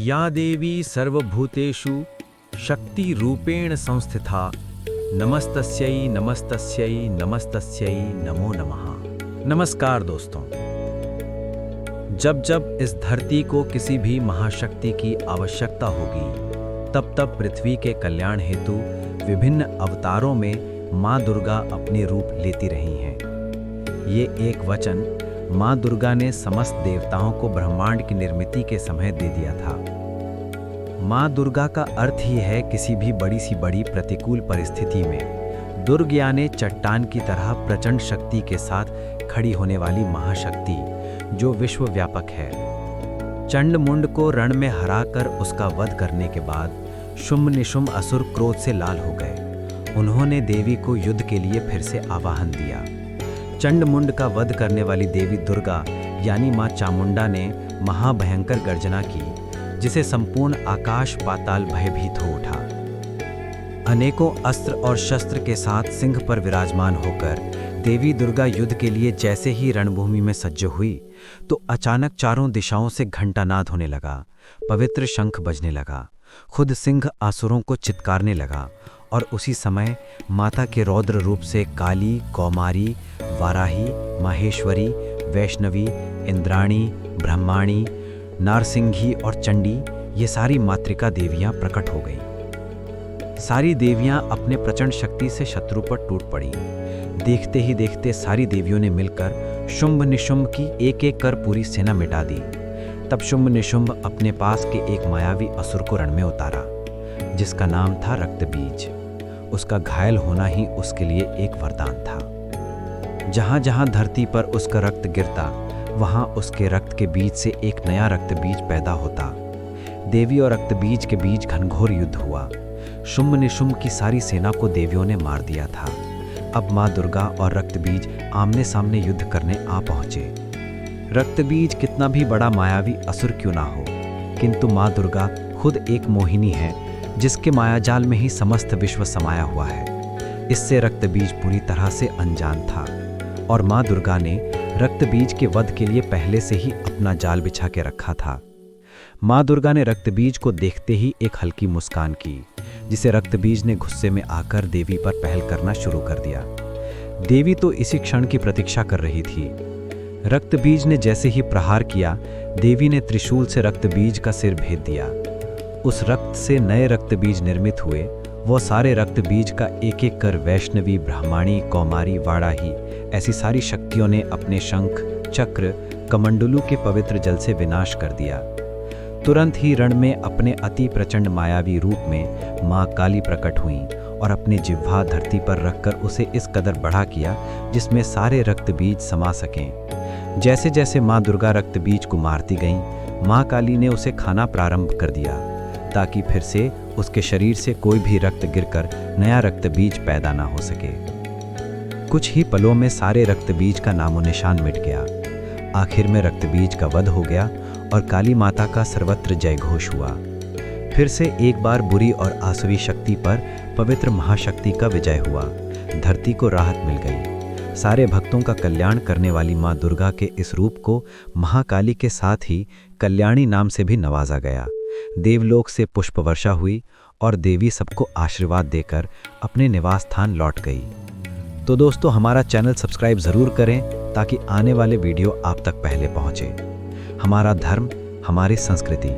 या देवी सर्वभूतेषु शक्तिरूपेण संस्थिता नमस्तस्यै नमस्तस्यै नमस्तस्यै नमो नमः। नमस्कार दोस्तों, जब जब इस धरती को किसी भी महाशक्ति की आवश्यकता होगी तब तब पृथ्वी के कल्याण हेतु विभिन्न अवतारों में माँ दुर्गा अपने रूप लेती रही हैं। ये एक वचन माँ दुर्गा ने समस्त देवताओं को ब्रह्मांड की निर्मिति के समय दे दिया था। माँ दुर्गा का अर्थ ही है किसी भी बड़ी सी बड़ी प्रतिकूल परिस्थिति में दुर्ग यानी चट्टान की तरह प्रचंड शक्ति के साथ खड़ी होने वाली महाशक्ति जो विश्वव्यापक है। चंड-मुंड को रण में हराकर उसका वध करने के बाद शुंभ निशुंभ असुर क्रोध से लाल हो गए। उन्होंने देवी को युद्ध के लिए फिर से आवाहन दिया। चंड-मुंड का वध करने वाली देवी दुर्गा यानी मां चामुंडा ने महाभयंकर गर्जना की, जिसे संपूर्ण आकाश पाताल भयभीत हो उठा। अनेकों अस्त्र और शस्त्र के साथ सिंह पर विराजमान होकर देवी दुर्गा युद्ध के लिए जैसे ही रणभूमि में सज्ज हुई तो अचानक चारों दिशाओं से घंटानाद होने लगा, पवित्र शंख बजने लगा, खुद सिंह आसुरों को चित्कारने लगा और उसी समय माता के रौद्र रूप से काली, कौमारी, वाराही, माहेश्वरी, वैष्णवी, इंद्राणी, ब्रह्माणी, नारसिंही और चंडी ये सारी मातृका देवियां प्रकट हो गईं। सारी देवियां अपने प्रचंड शक्ति से शत्रु पर टूट पड़ी। देखते ही देखते सारी देवियों ने मिलकर शुंभ निशुंभ की एक एक कर पूरी सेना मिटा दी। तब शुंभ निशुंभ अपने पास के एक मायावी असुर को रण में उतारा, जिसका नाम था रक्तबीज। उसका घायल होना ही उसके लिए एक वरदान था। जहां जहां धरती पर उसका रक्त गिरता वहां उसके रक्त के बीज से एक नया रक्तबीज पैदा होता। देवी और रक्तबीज के बीच घनघोर युद्ध हुआ। शुंभ निशुंभ की सारी सेना को देवियों ने मार दिया था। अब माँ दुर्गा और रक्तबीज आमने सामने युद्ध करने आ पहुंचे। रक्तबीज कितना भी बड़ा मायावी असुर क्यों ना हो, किंतु माँ दुर्गा खुद एक मोहिनी है जिसके मायाजाल में ही समस्त विश्व समाया हुआ है। इससे रक्तबीज पूरी तरह से अनजान था और माँ दुर्गा ने रक्तबीज के वध के लिए पहले से ही अपना जाल बिछा के रखा था। माँ दुर्गा ने रक्तबीज को देखते ही एक हल्की मुस्कान की, जिसे रक्तबीज ने गुस्से में आकर देवी पर पहल करना शुरू कर दिया। देवी तो इसी क्षण की प्रतीक्षा कर रही थी। रक्तबीज ने जैसे ही प्रहार किया, देवी ने त्रिशूल से रक्तबीज का सिर भेद दिया। उस रक्त से नए रक्तबीज निर्मित हुए। वो सारे रक्तबीज का एक एक कर वैष्णवी, ब्राह्मणी, कौमारी, वाराही ऐसी सारी शक्तियों ने अपने शंख, चक्र, कमंडलू के पवित्र जल से विनाश कर दिया। तुरंत ही रण में अपने अति प्रचंड मायावी रूप में माँ काली प्रकट हुई और अपनी जिह्वा धरती पर रखकर उसे इस कदर बढ़ा किया जिसमें सारे रक्तबीज समा सकें। जैसे जैसे माँ दुर्गा रक्तबीज को मारती गईं, माँ काली ने उसे खाना प्रारंभ कर दिया ताकि फिर से उसके शरीर से कोई भी रक्त गिरकर नया रक्तबीज पैदा ना हो सके। कुछ ही पलों में सारे रक्तबीज का नामो निशान मिट गया। आखिर में रक्तबीज का वध हो गया और काली माता का सर्वत्र जय घोष हुआ। फिर से एक बार बुरी और आसुरी शक्ति पर पवित्र महाशक्ति का विजय हुआ। धरती को राहत मिल गई। सारे भक्तों का कल्याण करने वाली माँ दुर्गा के इस रूप को महाकाली के साथ ही कल्याणी नाम से भी नवाजा गया। देवलोक से पुष्प वर्षा हुई और देवी सबको आशीर्वाद देकर अपने निवास स्थान लौट गई। तो दोस्तों, हमारा चैनल सब्सक्राइब ज़रूर करें ताकि आने वाले वीडियो आप तक पहले पहुँचे। हमारा धर्म, हमारी संस्कृति